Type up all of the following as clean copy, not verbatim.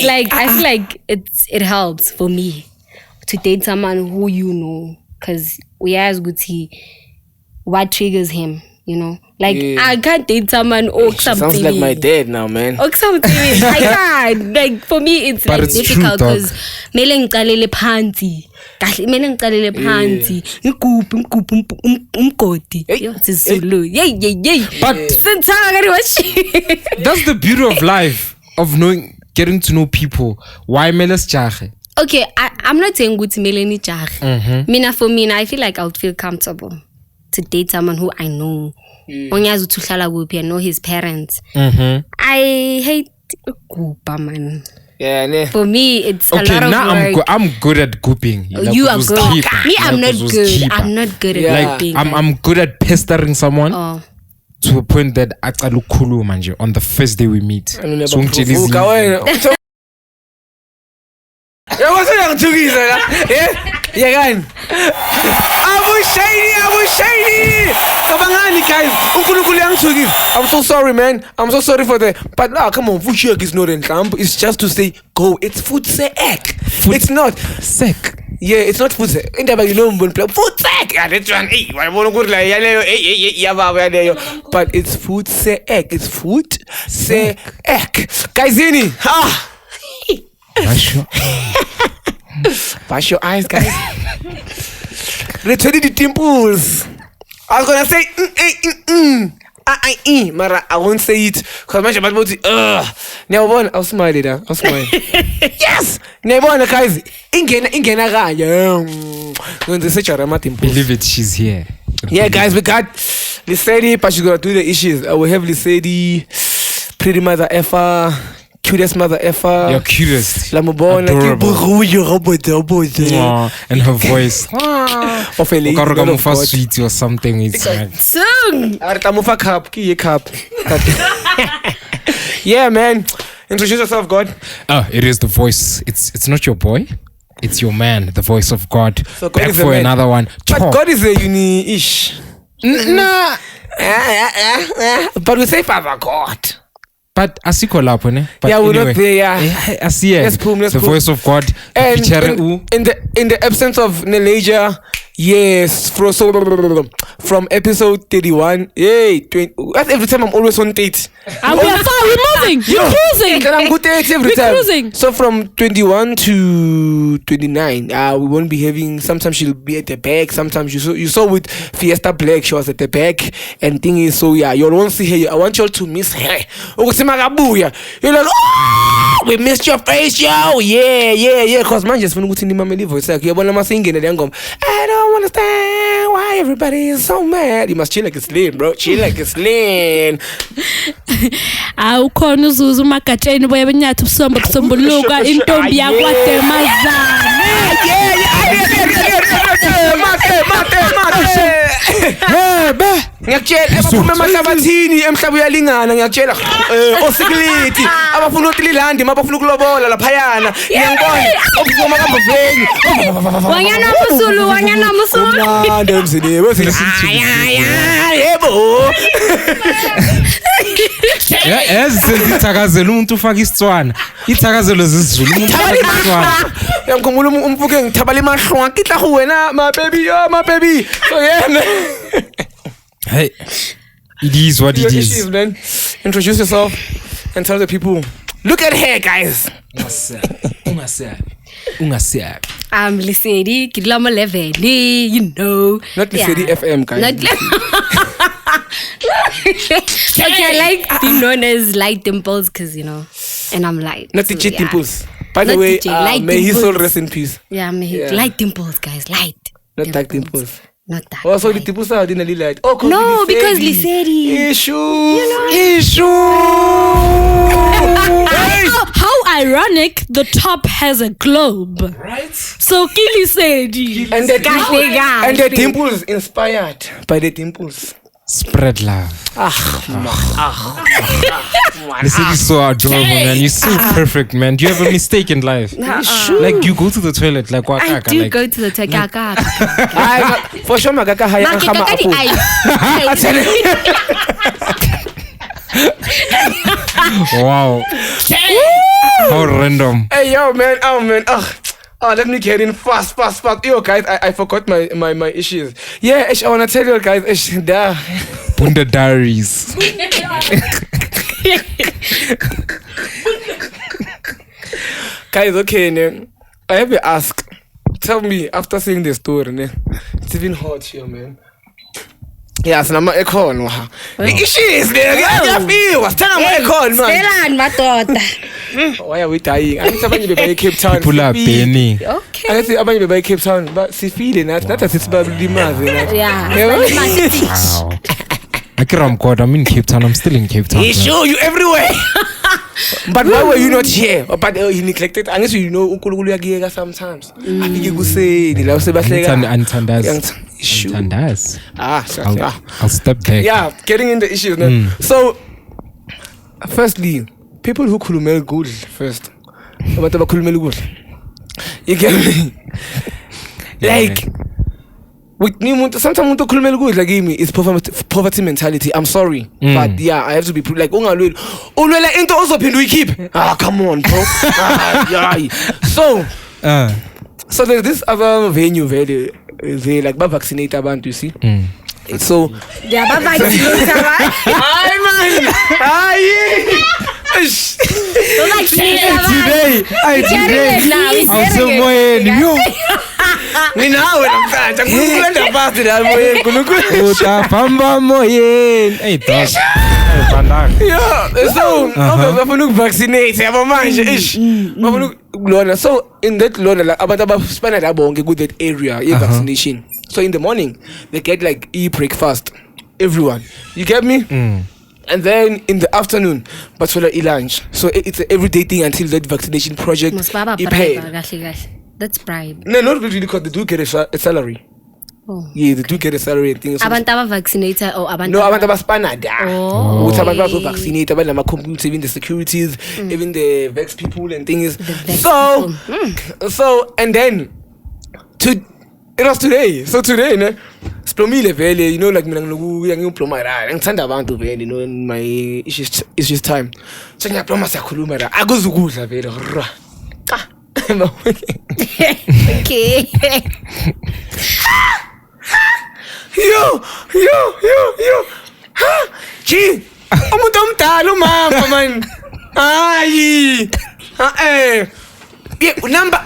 like I feel like it helps for me to date someone who you know, because we ask what triggers him. You know, like I can't date someone or something. Sounds like my dad now, man. Or something. I can't. Like for me, it's like difficult because mele ngiqalele phansi. Kahle mele ngiqalele phansi. Umgodi. Sisulu. Yay. But that's the beauty of life, of getting to know people. Why meles jahe? Okay, I'm not saying good mele ni jahe. Mina for me, I feel like I would feel comfortable to date someone who I know. I know his parents. I hate goopa, man. Yeah, for me, it's okay, a lot now of work. I'm good at gooping. You are good. Me, I'm not good. I'm not good at gooping. I'm good at pestering someone to a point that I look cool manje on the first day we meet. Kabangani guys, I'm so sorry, man. I'm so sorry for that. But now, come on, food is not in camp. It's just to say go. It's food sec. It's not sec. Yeah, it's not food sec. You know, food sec. But it's food sec. It's food sec. Guys, wash your eyes, guys. Return the dimples. I was gonna say Mara, I won't say it because my shabbat boti. Never I'll smile it. I'll smile. Yes. Never guys. Ingena gaya. When they say charamatim. Believe it, she's here. Yeah, guys, we got Lisedi, but she's gonna do the issues. I will have Lisedi, pretty mother effer. Cutest mother effer. You're cutest. Adorable. And her voice. Sweet or something. It's like cup. Yeah, man. Introduce yourself, God. It is the voice. It's not your boy. It's your man, the voice of God. So God back for another one. But God is a uni-ish. Nah. But we say Father God. But asiko lapho ne. But yeah, we're anyway, not there. Yeah, I see it. The voice of God. And in the absence of Neleja, yes, from episode 31. Yay, 20. That's every time I'm always on date. And we're moving. You're cruising. And I'm good at every time. Cruising. So from 21 to 29, we won't be having. Sometimes she'll be at the back. Sometimes you saw with Fiesta Black, she was at the back. And thing is, so yeah, you won't see her. I want y'all to miss her. You're like, oh, we missed your face, yo. Yeah. Cause man just want to see my voice. Like, I don't understand why everybody is so mad. You must chill like a slim, bro. Chill like a slim. Awukhona uzuzu magatsheni boyabenyathi usomba kusombuluka intombi yakwaDemazana. Ngiyakutshela abaphuma emahlabathini emhlaba uyalingana ngiyakutshela osikiliti abafuna utililandi mabafuna ukulobola laphayana ngiyangibona okuphuma kambaveni wanyana musulu mnandi emzini wesile yebo ezithakazela umuntu ufaka isitswana ithakazelo zizulu umuntu ufaka isitswana ngiyakhumbula umfuke ngithabala imahlwa kitla go wena my baby so yeah. Hey, it is what it is. Man. Introduce yourself and tell the people. Look at her, guys. Ungasiyaphi. I'm Lisedi, Kidlama Leveni, you know. Not Lisedi FM, guys. Okay, I like being known as Light Dimples because, you know, and I'm light. Not the J Dimples. By the way, may his soul rest in peace. Yeah, Light Dimples, guys. Light. Not Dark Dimples. Not that. Oh, so the dimples are didn't light. Oh, no, because Lisedi. Issue. How ironic! The top has a globe, right? So Lisedi. And the dimples inspired by the dimples. Spread love. This is so adorable, man. You're so perfect, man. Do you have a mistake in life? Sure. Like you go to the toilet, like what? I do go to the toilet. For sure, magaka haya kama apo. Wow. How random. Hey, yo, man. Oh, let me get in fast. Yo, guys, I forgot my issues. Yeah, I want to tell you guys, Bunda Diaries. Guys, okay, ne? I have to ask. Tell me, after seeing the story, ne? It's even hot here, man. Yes, I'm aircon. The issues, why are we dying? I need somebody to buy Cape Town. People are penny. Okay. I say somebody to buy Cape Town, but see feeling that as it's about the Yeah. Wow. I'm in Cape Town. I'm still in Cape Town. He show you everywhere. But why were you not here? But he neglected. Unless you know, Ukulu Yagiega sometimes. I think you could say, the Lao Sebastian. Antandas. I'll step back. Yeah, getting in the issues now. So, firstly, people who kulumel good first. What about kulumel good? You get me? Like, with me, sometimes kulumel good like me is poverty mentality. I'm sorry, but yeah, I have to be like Ungalwela into also we keep. Come on, bro. So there's this other venue where they like vaccinate abantu, you see. So Yeah, but vaccinate, right? So in that loan, like about spend that good that area, vaccination. So in the morning, they get like breakfast, everyone. You get me? And then in the afternoon, but for the lunch. So it's an everyday thing until that vaccination project is paid. That's bribe. No, not really, because they do get a salary. Oh. Yeah, they do get a salary and things. Abantu vaccinated or abantu? No, abantu abaspanada. Oh. Abantu vaccinated, abantu ama computers, even the securities, even the vex people and things. So and then it was today. So today, ne, splomile vele, you know, like mina ngiyuplomara, ngithanda abantu vele, you know, in my issues time. So ngiyaploma siyakhuluma la, akuzukudla vele. Okay. Yo. Chi, umuntu omdala umama man. Hayi. Yeah, number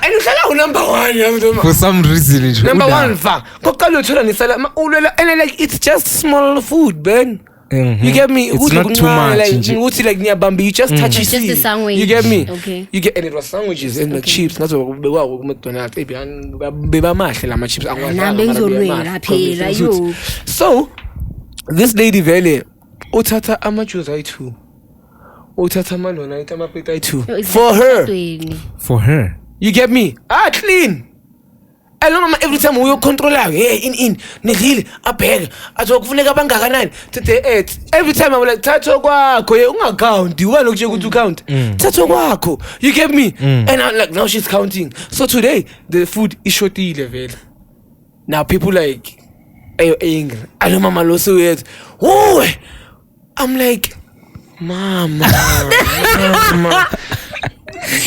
1. For some reason, Number 1 fa. Koqala uthola nisala ulwela and like it's just small food, man. You get me? It's not too much. Like near Bambi, you just touch it. Just the sandwich. You get me? Okay. You get, and it was sandwiches and the chips. Not so McDonald's. So this lady vele uthatha amajuice too. Uthatha malona itamapeta too. For her. You get me? Clean. I don't know every time we control in nidile abheka athi kufuneka bangakanani every time I'm like thatho kwakho ungacount wena ukuje ukuthi count thatho kwakho, you get me? And I'm like, now she's counting. So today the food is shortile vele. Now people like angry. I know mama lo so weird. Oh, I'm like mama.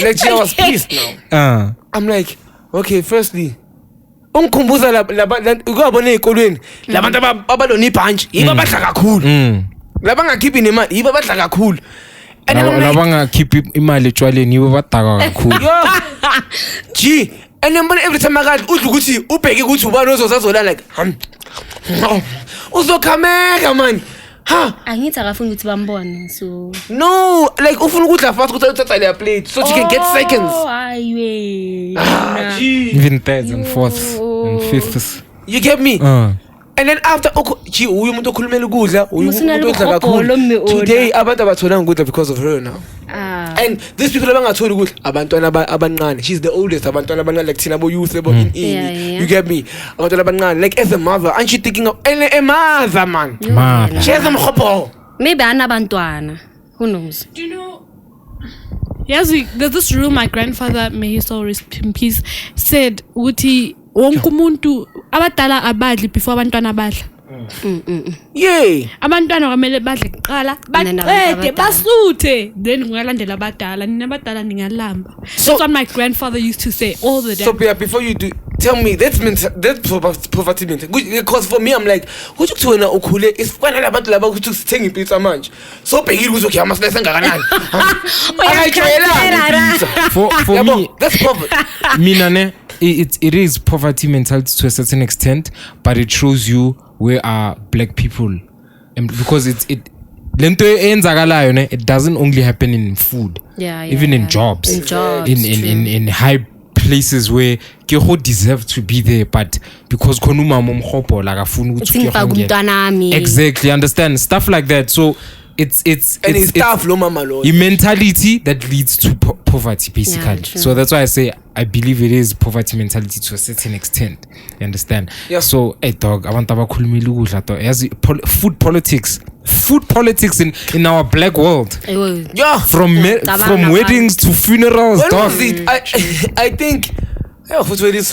Like she was pissed now. I'm like, okay, firstly umkhumbuza ukubona ezikolweni labantu abalona ibhanji yiba badla kakhulu, labangakhiphi nemali yiba badla kakhulu, labangakhiphi imali etshwaleni yiba badaka kakhulu. G and then every time akade udla ukuthi ubheke ukuthi ubani ozozazola like uzokhameka man. Angithi akafuni ukuthi bambone, so no, like ufuna ukudla fast ukuthi uthatha le plate so she can get seconds. Even thirds and fourths and fifths. You get me? And then after uyu umuntu okhulumela ukudla umuntu odla kakhulu. Today abantu abathola ukudla because of her now. And these people abangatholi ukudla abantwana abancane. She's the oldest abantwana abancane like thina bo youth bo in. You get me? Abantwana abancane like as a mother, aren't you thinking of a mother man? She has a mkhopo. Maybe anabantwana. Who knows? Do you know? Yes, there's this rule my grandfather, may his soul rest in peace, said, "Uthi wonke umuntu abadala abadli before abantwana badla." Yeah. abantwana kwamele badle kuqala baqede basuthe then kungalandela abadala nina abadala ningalamba. That's what my grandfather used to say all the time. So before you do, tell me that's poverty mental. Because for me I'm like, ukuthi kuthona ukhule isifana labantu laba ukuthi sithenga impizza manje. So bhekile ukuthi okay amaslice engakanani. For me that's poverty. Mina ne it is poverty mentality to a certain extent, but it shows you where are black people, and because it lento eyenzakalayo ne, it doesn't only happen in food, even in jobs, in high places where you deserve to be there, but because konuma momhopo like afuna ukuthi exactly, understand stuff like that. So it's a mentality that leads to poverty basically. So that's why I say I believe it is poverty mentality to a certain extent. You understand? Yeah. So dog, I want to food politics in our black world. Yeah. From weddings to funerals. When dog. was it? I think it's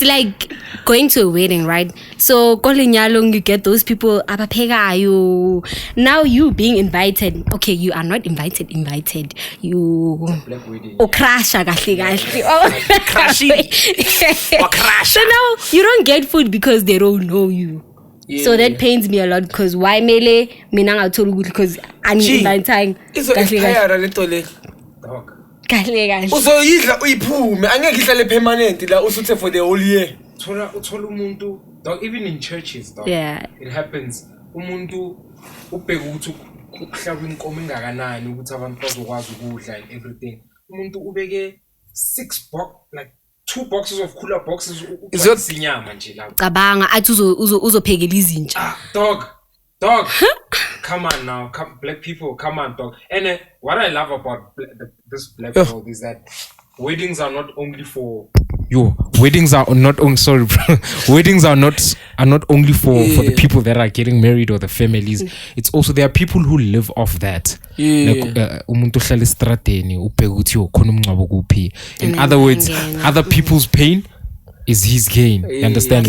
like going to a wedding, right? So you get those people abaphekayo. Now you being invited. Okay, you are not invited. You crash. So now you don't get food because they don't know you. Yeah. So that pains me a lot because why mele minanga told because I'm inviting. Dog. Uzoyidla uyiphume angeke ihlale permanent la usuthe for the whole year. Uthola umuntu dog, even in churches dog, it happens. Umuntu ubheka ukuthi ukuhlaba inkomo engakanani ukuthi abantu bazokwazi ukudla and everything. Umuntu ubeke 2 boxes of cooler boxes inyama nje la. Cabanga athi uzophekela izinja. Dog. Come on now, black people, come on, dog. And what I love about this black world is that weddings are not only for weddings are not only for the people that are getting married or the families. It's also there are people who live off that. Umuntu hlala estradeni ubheka ukuthi ukhona umncwabo kuphi. In other words, other people's pain is his gain. You understand?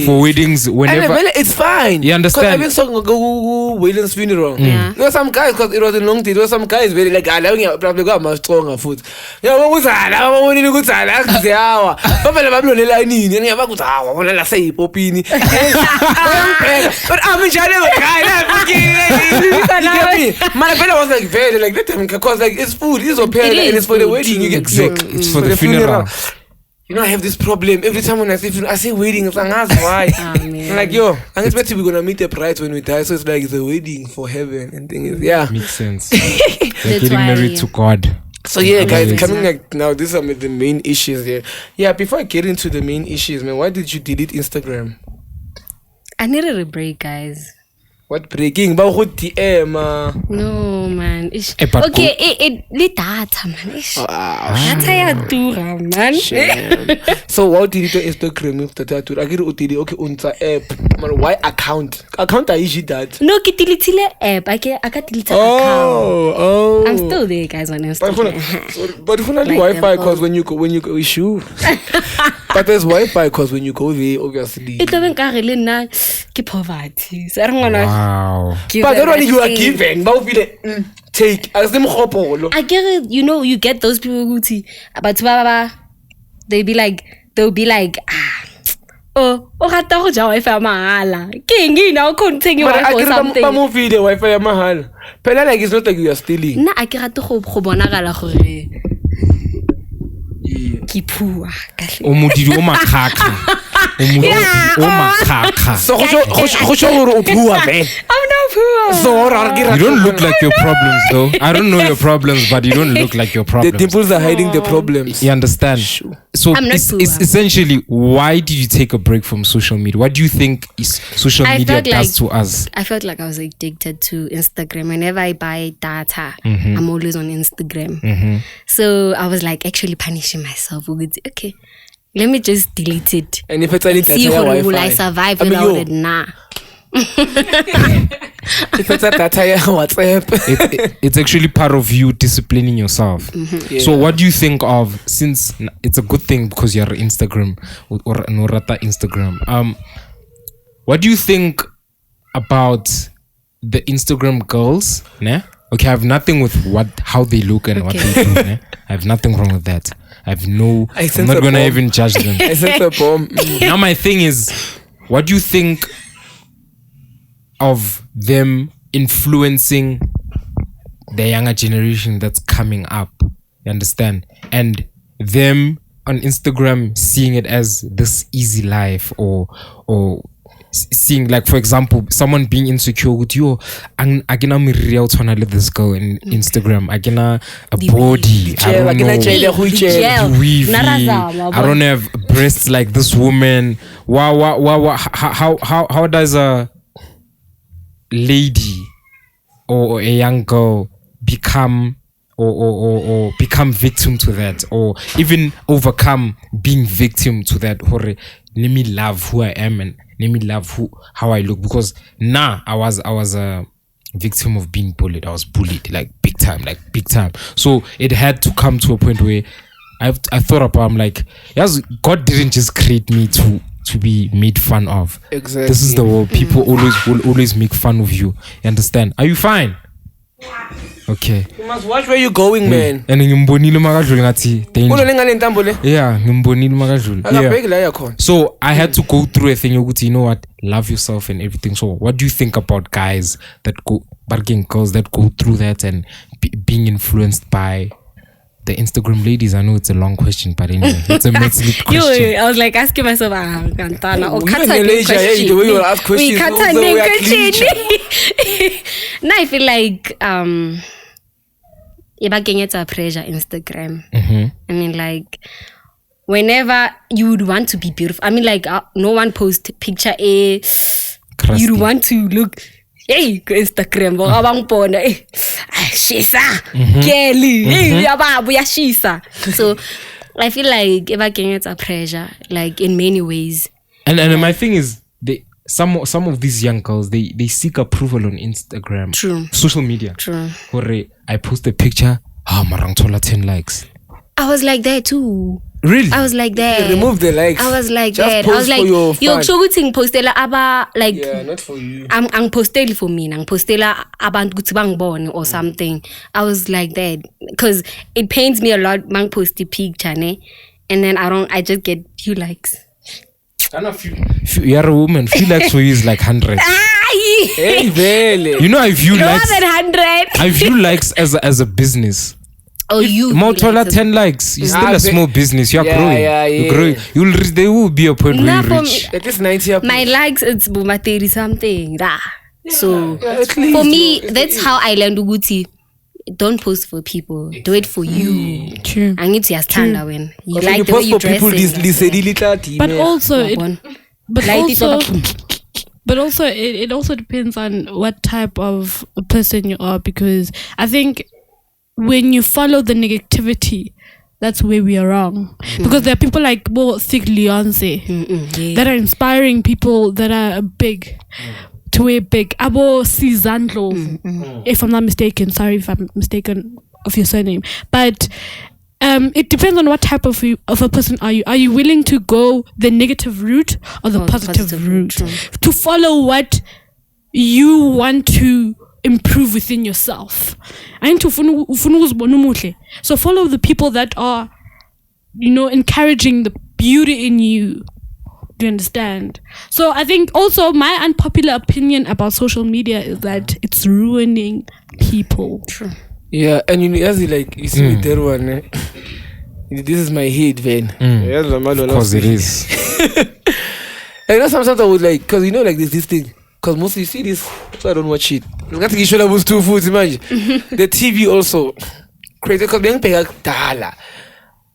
For weddings, whenever it's fine. You understand? I've been talking about wedding's funeral. There were some guys, because it was a long day. There were some guys very like, I probably got my stronger foot. Yeah, what was that? I want to go to the hour. Papa, I'm not like Nini. And I'm going to I want to say Popini. But I'm in shadow. My fellow was like very like that because like it's food, it's okay, and it's for the wedding. You get exactly. It's for the funeral. You know, I have this problem every time when I say wedding. I'm why? I'm like, yo, I'm expecting we're gonna meet a bride when we die, so it's like it's a wedding for heaven and things. Yeah, makes sense. They're getting married to God. So yeah, guys, coming like now, these are the main issues here. Yeah, before I get into the main issues, man, why did you delete Instagram? I needed a break, guys. What breaking? But what DM? No, man. Okay, it data, man. Data ya dura, man. So what did you do Instagram with the tattoo? I get okay on the app. Man, why account? Account I issue that. No, I delete app. I can't delete account. Oh. I'm still there, guys, on Instagram. But if like Wi-Fi, because when you go issue. But there's Wi-Fi, because when you go there, obviously. It doesn't carry na keep poverty. So I don't wanna. Wow. But that one you are given, but take as them hopolo. I get it, you get those people who see, but they'll be like, oh, rata ho ja Wi-Fi mahala. King, now couldn't take you for something. But movie the Wi-Fi mahal. But like it's not like you are stealing. Na I get to go bonagala gore. Kipua. Omudidi omakaka. So poor man. I'm not poor. So you don't look like your problems though. I don't know your problems, but you don't look like your problems. The dimples are hiding the problems. You understand? So it's essentially, why did you take a break from social media? What do you think social media does to us? I felt like I was addicted to Instagram. Whenever I buy data, I'm always on Instagram. So I was like actually punishing myself. Okay, let me just delete it. And if it's any data, will I survive without it? Nah. If it's a data, WhatsApp. It's actually part of you disciplining yourself. Yeah. So what do you think of, since it's a good thing because you're Instagram or Norata Instagram, what do you think about the Instagram girls? Né? Okay, I have nothing with how they look and what they do. Né? I have nothing wrong with that. I'm not gonna even judge them. I sense a bomb. Now my thing is, what do you think of them influencing the younger generation that's coming up? You understand? And them on Instagram seeing it as this easy life, or seeing, like, for example, someone being insecure with you. Agina mirriel tona let this go in Instagram. Agina a body. I don't know. I don't have breasts like this woman. Wow. How does a lady or a young girl become or become victim to that, or even overcome being victim to that? Let me love who I am and let me love how I look, because I was a victim of being bullied. I was bullied like big time. So it had to come to a point where I thought about, I'm like, yes, God didn't just create me to be made fun of. Exactly. This is the world. People will always make fun of you. You understand? Are you fine? Okay. You must watch where you're going, man. And ngimbonile makadlule ngathi danger. Yeah, ngimbonile makadlule. So I had to go through a thing, you know what? Love yourself and everything. So what do you think about guys that girls that go through that and being influenced by the Instagram ladies? I know it's a long question, but anyway, it's a mentally question. I was like asking myself, Kantana, or the way you ask questions. Now I feel like it's a pressure Instagram. I mean, like, whenever you would want to be beautiful, I mean, like, no one post picture you'd want to look, hey, Instagram, shisa, Kelly, shisa. So I feel like it's a pressure, like, in many ways. And my thing is, some of these young girls, they seek approval on Instagram. True. Social media. True. I post a picture, marang tola 10 likes. I was like that too. Really? I was like that. Remove the likes. I was like just that. Post I was like, yo, showing postela aba, like, yeah, not for you. I'm postela for me. I'm postela abantu guthi bangibone or something. I was like that because it pains me a lot. Man post the picture, ne? And then I just get few likes. You're a woman. Few likes for you is like 100. Hey, really? You know, I view more likes. Than 100. I view likes as a business. Oh, you Motola 10 likes. You're still a small business. You're growing. You're growing. There will be a point where you reach. At least 90. My likes, it's buma 30 something. So for me, that's how I learned Uguti. Don't post for people. Do it for you. True. I need to stand when you Okay, like you the way post you for dress. people, but also it also depends on what type of a person you are, because I think when you follow the negativity, that's where we are wrong. Because there are people like Thick Leonce that are inspiring people that are big. To wear big. Abo Sizandlo, if I'm not mistaken. Sorry if I'm mistaken of your surname. But it depends on what type of a person are you. Are you willing to go the negative route or the positive route? To follow what you want to improve within yourself. So follow the people that are, encouraging the beauty in you. Do you understand? So I think also my unpopular opinion about social media is that it's ruining people. True. Yeah, and you see with that one, this is my head, man. Of course it is. And sometimes I would like, because like this thing, because mostly you see this, so I don't watch it. You got to get was 2 foods, imagine. The TV also crazy, because they don't pay up dollar.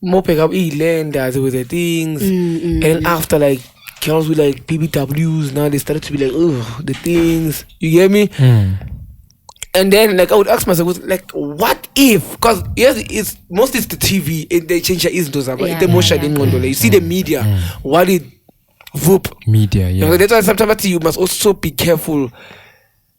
More pick up landers with the things, and after like girls with like BBWs, now they started to be like, oh, the things, you get me? And then like I would ask myself, like, what if? Because yes, it's mostly it's the TV, they change it into something. You see the media, what it whoop media, yeah. That's why sometimes you must also be careful.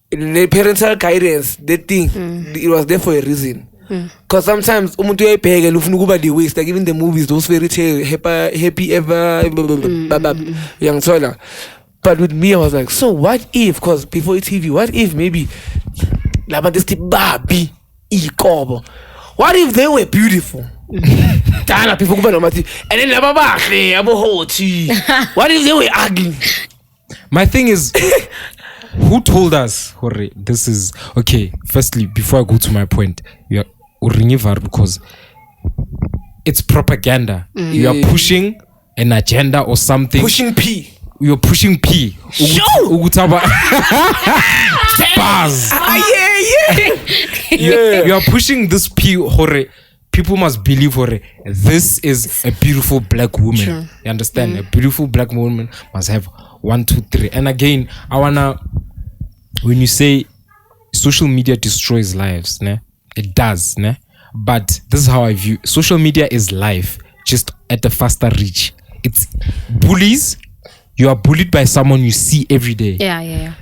In the parental guidance, that thing, it was there for a reason. Because sometimes umuntu uyayibheka ufuna ukuba the waste, like even the movies, those fairy tale happy ever uyangithola. But with me, I was like, so what if? Because before TV, what if maybe Babi Ikobo? What if they were beautiful? Dana people go and then what if they were ugly? My thing is, who told us, Hore, this is okay? Firstly, before I go to my point, you are because it's propaganda. You are pushing an agenda or something. Pushing P. You're pushing P. Buzz. You are pushing this P, Hore. People must believe, Hore, this is a beautiful black woman. True. You understand? A beautiful black woman must have 1, 2, 3. And again, I wanna, when you say social media destroys lives, ne? It does, ne? But this is how I view social media is life, just at a faster reach. It's bullies. You are bullied by someone you see every day. Yeah.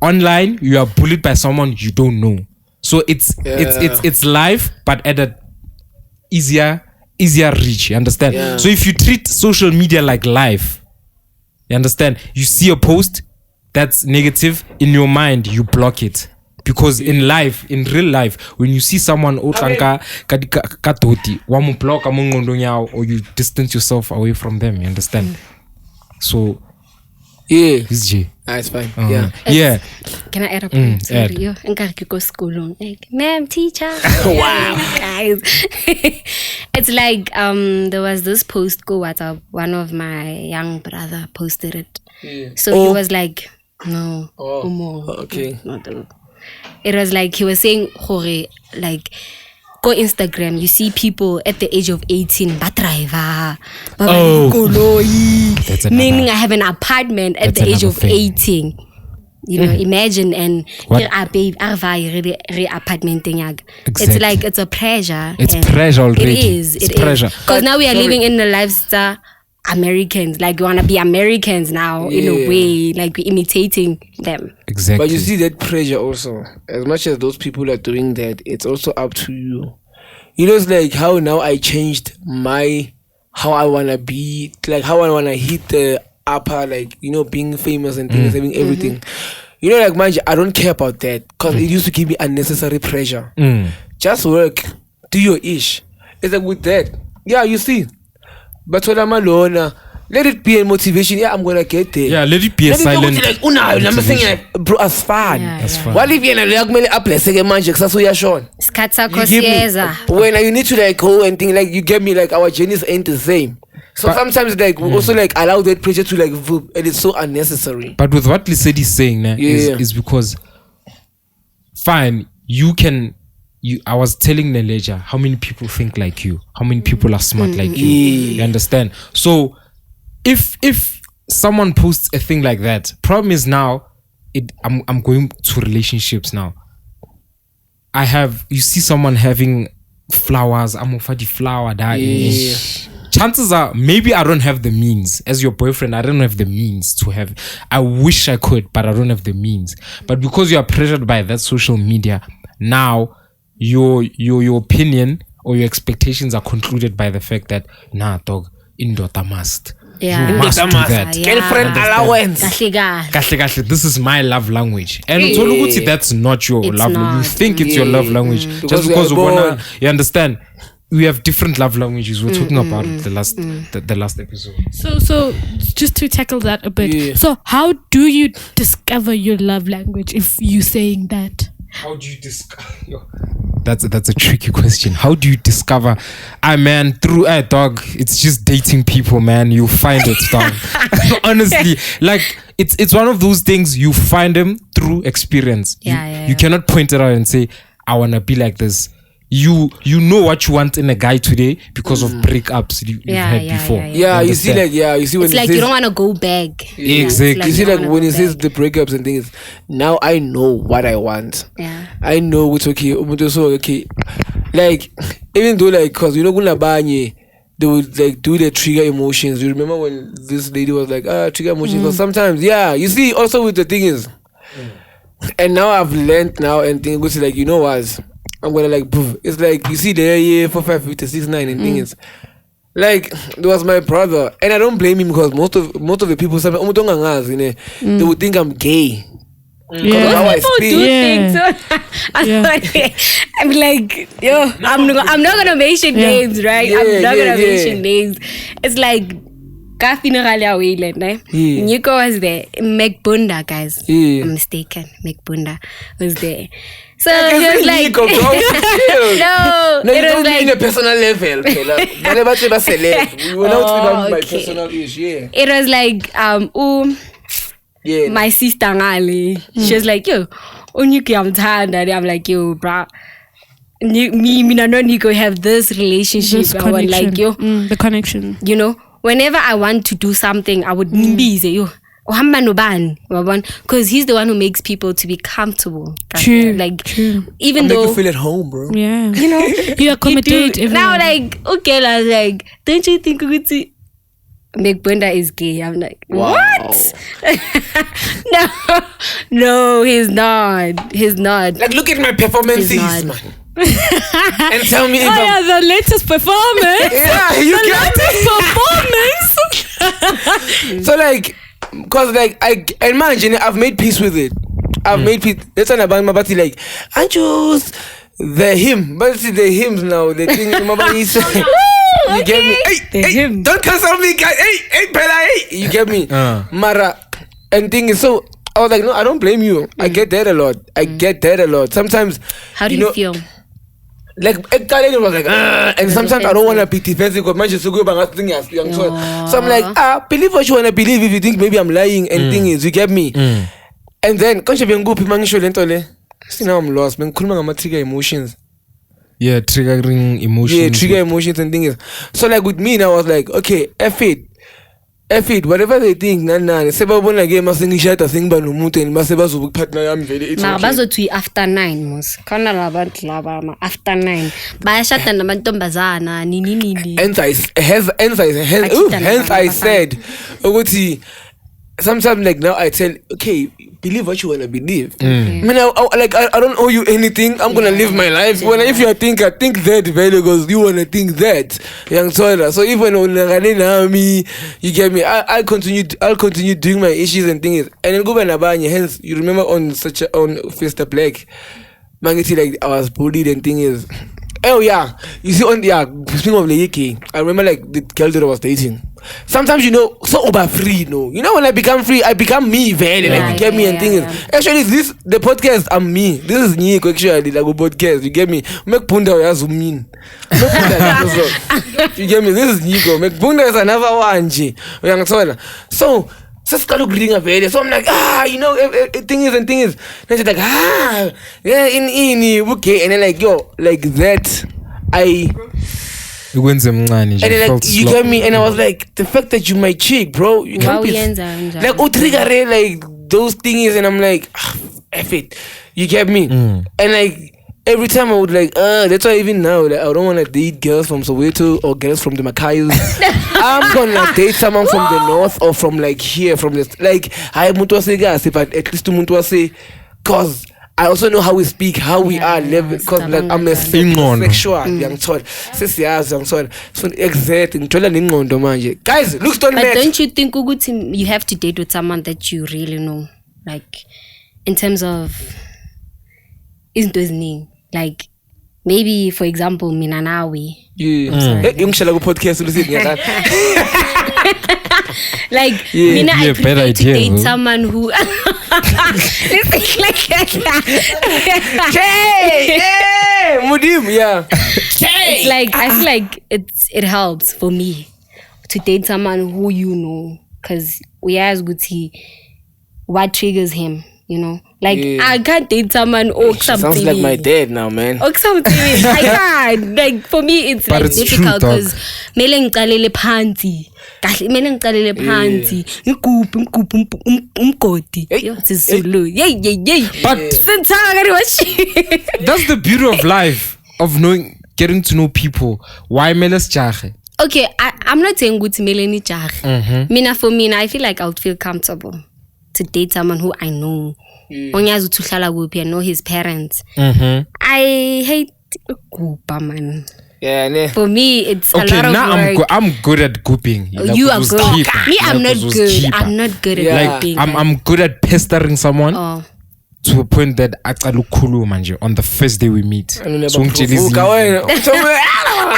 Online, you are bullied by someone you don't know. So it's life, but at a easier reach. You understand? Yeah. So if you treat social media like life, you understand? You see a post that's negative in your mind, you block it. Because in real life, when you see someone or you distance yourself away from them, you understand? So Yeah. this J. That's fine. Yeah. Can I add a point? Sorry, add. yo, I go school. Like, ma'am, teacher. Wow. Guys. It's like there was this post go WhatsApp. One of my young brother posted it. Yeah. So he was like, no. Okay. Not the, it was like he was saying, Hore, like, go Instagram, you see people at the age of 18, driver, meaning I have an apartment at the age of 18. You know, imagine, and apartment. It's like it's a pressure. It's pressure already. It is. It's pressure. Because now we are living in the lifestyle Americans. Like we wanna be Americans now in a way. Like we're imitating them. Exactly. But you see that pressure also. As much as those people are doing that, it's also up to you. You know, it's like how now I changed how I wanna be, like how I wanna hit the upper, like, you know, being famous and things, having everything. You know, like, mind you, I don't care about that because it used to give me unnecessary pressure. Just work, do your ish. It's like with that, yeah, you see. But when I'm alone, let it be a motivation. Yeah, I'm gonna get there. Yeah, let it be a silent. Like, I'm saying, bro, as fun. That's fun. What if you're like up like second magic? So you're Sean. Skatsa You give me kosieza. when you need to like go and think, like, you get me, like, our journeys ain't the same. So sometimes like we also like allow that pressure to like and it's so unnecessary. But with what Lisette is saying now is because fine, I was telling Neleja how many people think like you, how many people are smart like you. You understand? So if someone posts a thing like that, problem is now I'm going to relationships now. You see someone having flowers, I'm offered the flower that chances are maybe I don't have the means. As your boyfriend, I don't have the means to have. I wish I could, but I don't have the means. But because you are pressured by that social media, now your opinion or your expectations are concluded by the fact that dog, indota must. Yeah. You must do that. Girlfriend allowance. Kahle, this is my love language. And that's not your love language. You think it's your love language. Just because you understand. We have different love languages. We're talking about it the last episode. So just to tackle that a bit. So how do you discover your love language if you're saying that? How do you discover? That's a tricky question. How do you discover? Man, through dog. It's just dating people, man. You find it, dog. Honestly, like it's one of those things you find them through experience. You cannot point it out and say, I wanna be like this. You know what you want in a guy today because of breakups you've had before. You see like you see when it's like you don't want to go back. Exactly. Like you see like when he says the breakups and things. Now I know what I want. Yeah. I know it's okay. Okay. Like even though like cause you know they would like do the trigger emotions. You remember when this lady was like trigger emotions? Because sometimes you see also with the thing is, and now I've learned now and things like you know what. I'm gonna like poof. It's like you see the 4, 5, 6, 9 and thing is Like, it was my brother, and I don't blame him because most of the people say, they would think I'm gay. Yeah. How I People speak. do Yeah. think so. I'm sorry. I'm like, yo, I'm not gonna mention names, right? I'm not gonna mention names. It's like Nico was there. McBunda, guys. Yeah. I'm mistaken. McBunda was there. So he was like, Nico, bro. no, No, you it was don't like, mean a personal level. Whenever say celeb, we will not speak about my personal issue. Yeah. it was like, Yeah. my sister Ngali. She was like, yo, Onyuki, I'm tired. And I'm like, yo, bruh. Me and Nico have this relationship. This I was like, yo, the connection. you know, whenever I want to do something, I would say, yo, because he's the one who makes people to be comfortable. True. Like, True. even Make though, you feel at home, bro. Yeah. you know, You accommodate do. everyone. Now, like, okay, I was like, don't you think McBunda is gay? I'm like, Wow. what? No, he's not. He's not. Like, look at my performances, He's not. man. And tell me if Oh I'm... yeah, the latest performance. Yeah, you get Performance. So like, cause like I imagine I've made peace with it. I've made peace. That's why about my body like I choose the hymn, but see the hymns now. The thing my body is. You get me? Hey, don't cancel me, guys. Hey, Bella, hey. You get me? Mara, and thing is so. I was like, no, I don't blame you. I get that a lot. Sometimes. How do you feel? Like it was like and sometimes I don't want to be defensive because man just go back thing as young so I'm like believe what you want to believe if you think maybe I'm lying and thing is you get me and then konje benguphi mangisho lento le now I'm lost bengikhuluma ngama trigger emotions Yeah, triggering emotions. yeah trigger emotions and things so like with me now I was like okay F it, whatever they think, nana. Sebabona ke masingishada singba nomuntu and masebazobu partner yami vele it's Nah, okay. bazothi after 9 mos. Khona labantu laba after 9. Bayashada namantombazana nini. Hence I said, ukuthi sometimes like now I tell okay believe what you wanna believe. I mean, I don't owe you anything. I'm gonna live my life. When if you think that value because you wanna think that young soil. So even on me, you get me. I'll continue doing my issues and things. And then go by Nabanya. Hence, you remember on Fiesta Black, Mangiti like I was bullied and things. Oh yeah, you see speaking of the UK, I remember like the girl that I was dating. Sometimes so over free, when I become free, I become me, very like you get me and things. Actually, the podcast I'm me. This is Nico actually like a podcast. You get me? McBunda has mean. You get me? This is Nico. McBunda is another one. So. So I'm like, thing is. Then she's like, okay. And then like, yo, like that, And then like, you get me? And I was like, the fact that you my chick, bro, you can't be like, trigger like those things. And I'm like, F it. You get me? And like, every time I would like, that's why even now, like, I don't want to date girls from Soweto or girls from the Macayos. I'm gonna date someone from the north or from like here, from this. Like, I gas, but at least to say, cause I also know how we speak, how we are, because like I'm a sexual young child. Young child. So exactly, guys, look But don't you think Uguti, you have to date with someone that you really know, like in terms of isn't his name? Like maybe for example Minanawi. Podcast like Mina, I prefer to date someone who it's like I feel like it helps for me to date someone who you know, because we ask Guti what triggers him. Like I can't date someone or something. Sounds like my dad now, man. Or something. I can't. Like for me, it's like difficult because mele ngiqalele phansi. Mele ngiqalele phansi. Ngigubhe umgodi. Sisulu. Yay. But that's the beauty of life, of getting to know people. Why meles jahe? Okay, I'm not saying good mele ni jahe. Mina for me, I feel like I would feel comfortable to date someone who I know. Onyazi uhlala kuphi and know his parents. I hate Gupa, man. Yeah, ne. For me, it's a Okay, lot now of work. I'm good at gooping. You are good. Me, I'm not good. I'm not good at Yeah. being I'm good at pestering someone Oh. to a point that aqala ukukhuluma manje on the first day we meet. I never So ngitshela provoke, izinto.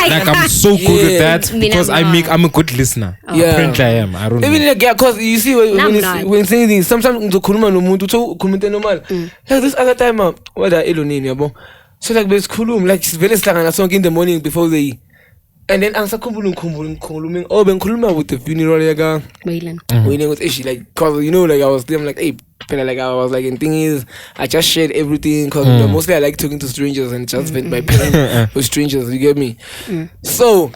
Like I'm so good at that because I'm a good listener. Yeah. Apparently I am. I don't Even know. like, yeah, cause you see when saying things, sometimes ngizokhuluma nomuntu ukhuluma normal. Like this other time, what are elonini yabo? So like besikhuluma like vele sihlangana sonke in the morning before they, and then angisakhumbula ngikhuluma oh bengikhuluma with the funeral yaka Wayne was actually like, cause you know like I was there, I'm like hey fella, like I was like, and thing is I just shared everything because mostly I like talking to strangers and just vent my pain with strangers, you get me? So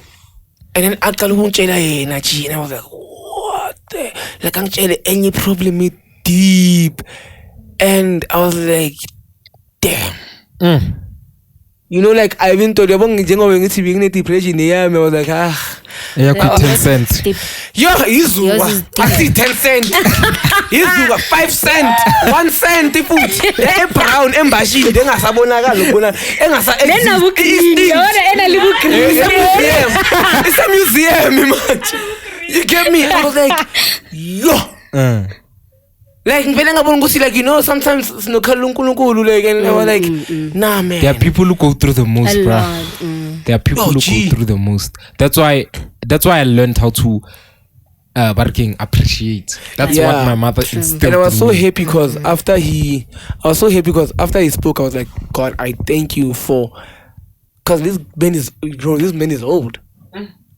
and then aqala ukungitshela yena nje, and I was like what the, like angitshele any problem is deep, and I was like damn. You know, like I even told you about njengoba ngithi ngine depression yami, I was like Yeah, quick 10 cents. yo izuka asi 10 cent izuka 5 cent 1 cent futhi e brown embashini engasabonakala ukubona engasa it's a museum manje, you get me? I was like yo like ngivele ngabona ukuthi like you know sometimes sinokhala uNkulunkulu like, and I was like nah man, There are people who go through the most, bruh. There are people who gee. go through the most. That's why I learned how to appreciate. That's Yeah. what my mother instilled. and I was so in me. happy because after he spoke, I was like, God, I thank you for, because this man is old.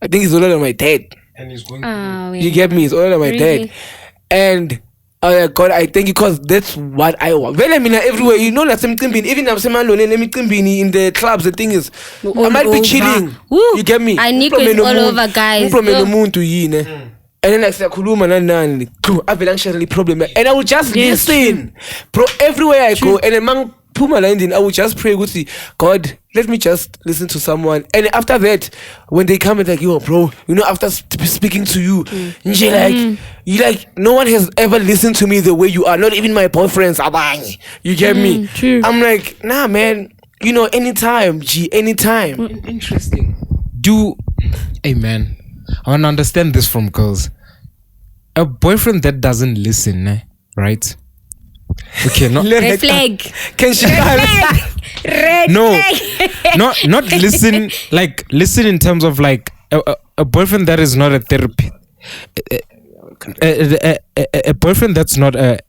I think he's older than my dad. And he's going You get me? He's older than my Really? dad. And God, I thank you because that's what I want. Well, I mean, everywhere, you know, like even I'm in the clubs, the thing is, I might be chilling. Woo. You get me? I need it all over, guys. And then I say, I have actually problem. And I would just listen. Bro, everywhere I go, and then Puma landing, I would just pray with God, let me just listen to someone. And after that, when they come and like, yo, bro, you know, after speaking to you, you like, no one has ever listened to me the way you are, not even my boyfriends. You get me? True. I'm like, nah, man, you know, anytime, anytime. Interesting. Hey man, I want to understand this from girls. A boyfriend that doesn't listen, right? Okay, not red flag. Can she Red no, flag. not listen. Like listen in terms of like a boyfriend that is not a therapist. A boyfriend that's not a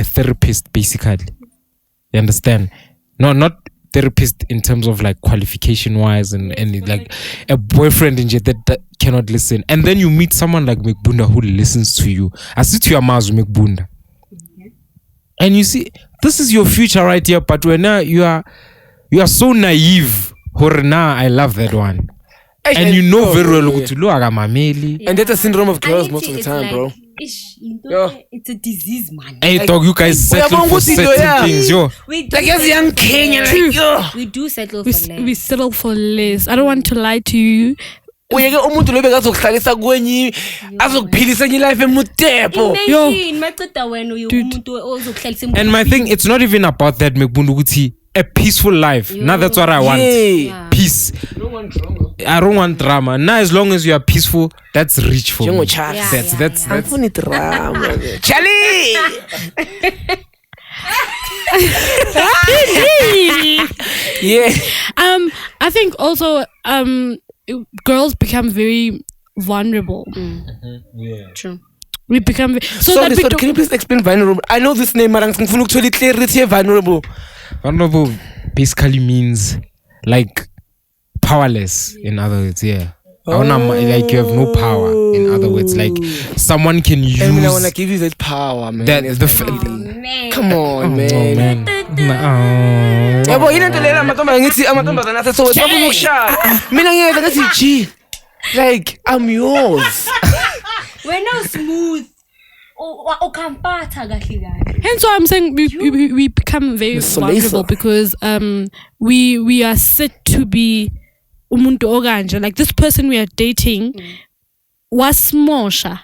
therapist, basically. You understand? No, not therapist in terms of like qualification wise and like a boyfriend in that cannot listen. And then you meet someone like McBunda who listens to you. I see to your mouth, McBunda. And you see, this is your future right here, but when you are so naive. Horna, I love that one. And you know very well and that's a syndrome of girls most of the time, bro. It's a disease, man. Hey dog, you guys settle for certain things, yo. Like as a young Kenyan, like yo. We do settle for less. We settle for less. I don't want to lie to you. Uyeke umuntu lo bekazokuhlalisa kwenye azokuphilisa enye life emutepo. Imagine maqeda wena umuntu ozokuhlalisa emuntwini. And my thing, it's not even about that, McBunda, ukuthi a peaceful life. Now that's what I want. Yeah. Peace. I don't want drama. Now as long as you are peaceful, that's rich for me. That's Angifuni drama. Charlie. Yeah. I think also girls become very vulnerable. yeah. True. We become Sorry, can you please explain vulnerable? I know this name, but I'm ngifuna ukuthola clarity vulnerable. Vulnerable basically means like powerless, in other words, yeah. Like you have no power, in other words, like someone can use. I mean, I wanna give you that power, man. That Man. Come on, man. Oh, Yabo yini into lela amatomba ngithi amantombazana aseso wethu ukushaya. Mina ngiyeza ngathi G. Like I'm yours. We're not smooth. Okampatha kahle kahle. Hence why I'm saying we become very vulnerable because we are set to be umuntu oganja, like this person we are dating was smosha.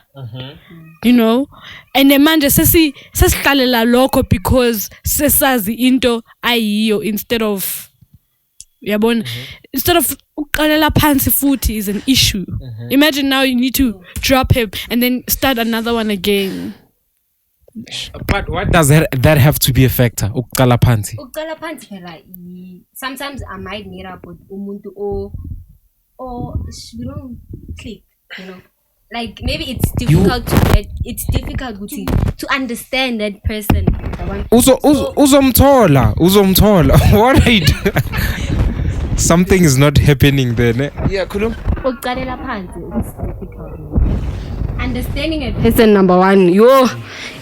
You know, and the manje sesihlalela lokho because sesazi into ayiyo instead of yabona, instead of ukuqalela phansi futhi is an issue. Imagine now you need to drop him and then start another one again. But what does that have to be a factor? Ukuqala phansi. Ukuqala phansi phela sometimes I might meet up with umuntu or we don't click, you know. Like maybe it's difficult to understand that person. Uzomthola. What are you doing? Something is not happening there, ne? Yeah, Kulum. Ukuqalela phansi it's difficult. Understanding a person, number one,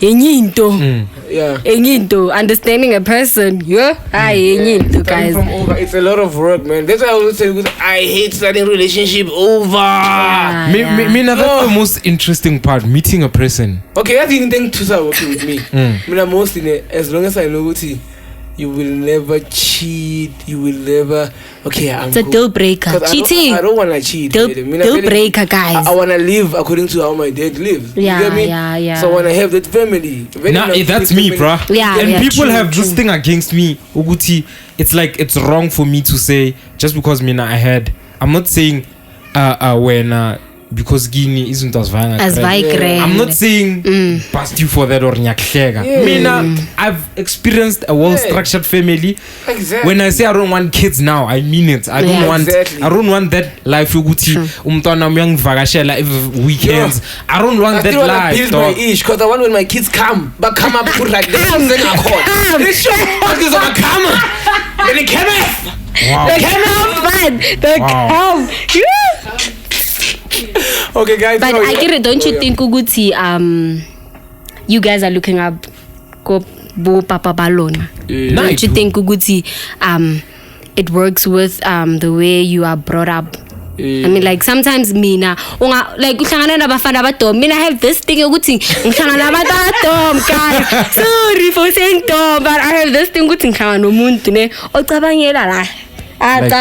enye into. Understanding a person, guys. From over, it's a lot of work, man. That's why I always say, I hate starting relationship over. That's the most interesting part, meeting a person. Okay, I think to start working with me. Most in it, as long as I know what you will never cheat. You will never. Okay, it's a deal breaker. Cheating. I don't want to cheat. Deal breaker, guys. I want to live according to how my dad lives. Yeah, you get me? Yeah. So when I have that family, that's me, bro. Yeah, and people true, have this thing against me, Uguti. It's like it's wrong for me to say just because I'm not saying when. Because Guinea isn't as vanga. I'm not saying bust you for that or nyaklega. I've experienced a well-structured family. Exactly. When I say I don't want kids now, I mean it. I don't want that life yokuthi umntwana myang vakashela every weekends. I don't want that life. I my ish because I want when my kids come up put like this and then I call. This show is on camera. Then it came off. Wow. The come. Okay, guys. But I get it. Don't you think, Uguti, you guys are looking up Bo Papa Balona? Don't you think, Uguti, it works with the way you are brought up? I mean, like sometimes mina like uhlangana nabafana badom. Mina have this thing ukuthi ngihlangana nabantu guys. Sorry for saying dom, but I have this thing ukuthi ngihlangana nomuntu ne ocabangela la. There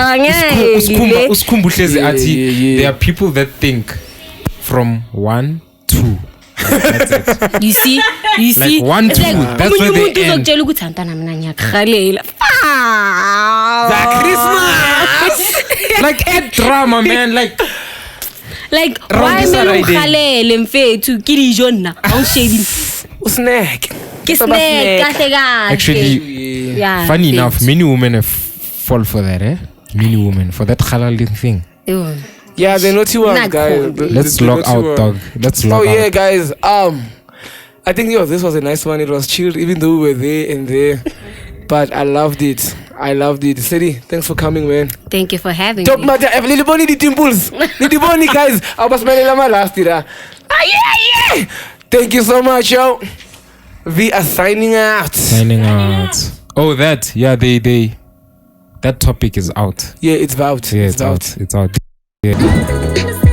are people that think from 1, 2. That's it. You see? Like 1, 2. That's where they end. Christmas. Like add drama, man. Like why me ukhalele mfethu kilijona awushedi snack. Actually, funny enough, many women have fall for that, Many women for that halal thing. Yeah, the naughty ones, guys. Let's log out, dog. Let's log out. Oh yeah, guys. I think this was a nice one. It was chilled, even though we were there and there. But I loved it. Sedi, thanks for coming, man. Thank you for having Top me. matter, Little Bonnie, the Timples. Little Bonnie, guys. I was smelling my last year. Yeah. Thank you so much, yo. We are signing out. Oh, that. Yeah, they. That topic is out. Yeah, it's out. Yeah, it's out. Yeah.